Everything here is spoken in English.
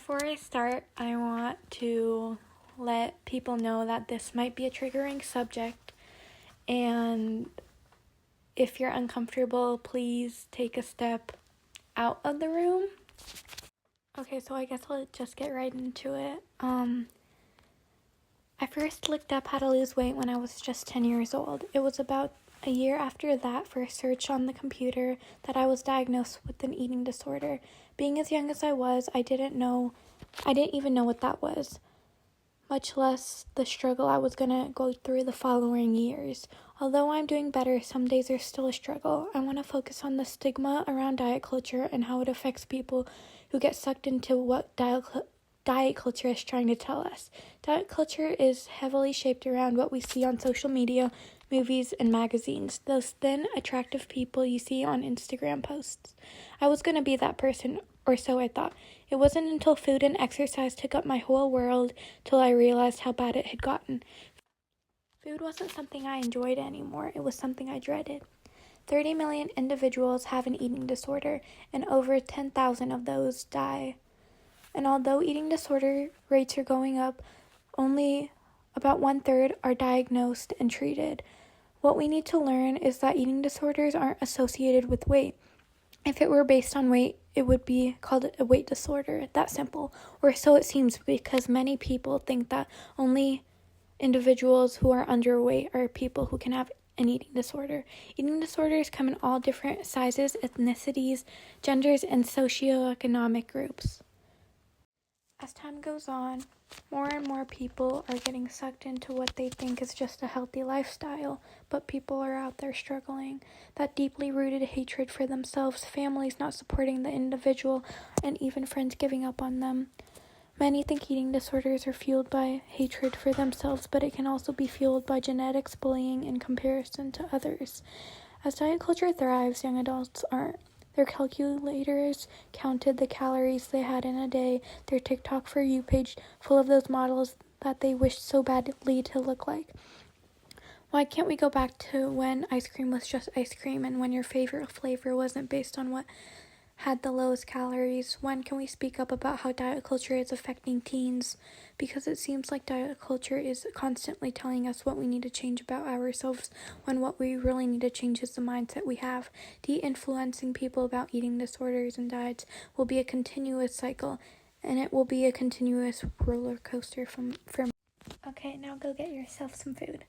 Before I start, I want to let people know that this might be a triggering subject, and if you're uncomfortable, please take a step out of the room. Okay, so I guess I'll just get right into it. I first looked up how to lose weight when I was just 10 years old. It was about a year after that first search on the computer that I was diagnosed with an eating disorder. Being as young as I was, I didn't even know what that was, much less the struggle I was going to go through the following years. Although I'm doing better, some days are still a struggle. I want to focus on the stigma around diet culture and how it affects people who get sucked into what diet culture is trying to tell us. Diet culture is heavily shaped around what we see on social media, movies, and magazines. Those thin, attractive people you see on Instagram posts. I was going to be that person, or so I thought. It wasn't until food and exercise took up my whole world till I realized how bad it had gotten. Food wasn't something I enjoyed anymore. It was something I dreaded. 30 million individuals have an eating disorder, and over 10,000 of those die. And although eating disorder rates are going up, only about 1/3 are diagnosed and treated. What we need to learn is that eating disorders aren't associated with weight. If it were based on weight, it would be called a weight disorder. That simple. Or so it seems, because many people think that only individuals who are underweight are people who can have an eating disorder. Eating disorders come in all different sizes, ethnicities, genders, and socioeconomic groups. As time goes on, more and more people are getting sucked into what they think is just a healthy lifestyle, but people are out there struggling. That deeply rooted hatred for themselves, families not supporting the individual, and even friends giving up on them. Many think eating disorders are fueled by hatred for themselves, but it can also be fueled by genetics, bullying, and comparison to others. As diet culture thrives, young adults aren't. Their calculators counted the calories they had in a day, their TikTok For You page full of those models that they wished so badly to look like. Why can't we go back to when ice cream was just ice cream and when your favorite flavor wasn't based on what had the lowest calories? When can we speak up about how diet culture is affecting teens? Because it seems like diet culture is constantly telling us what we need to change about ourselves, when what we really need to change is the mindset we have. De-influencing people about eating disorders and diets will be a continuous cycle, and it will be a continuous roller coaster for me. Okay, now go get yourself some food.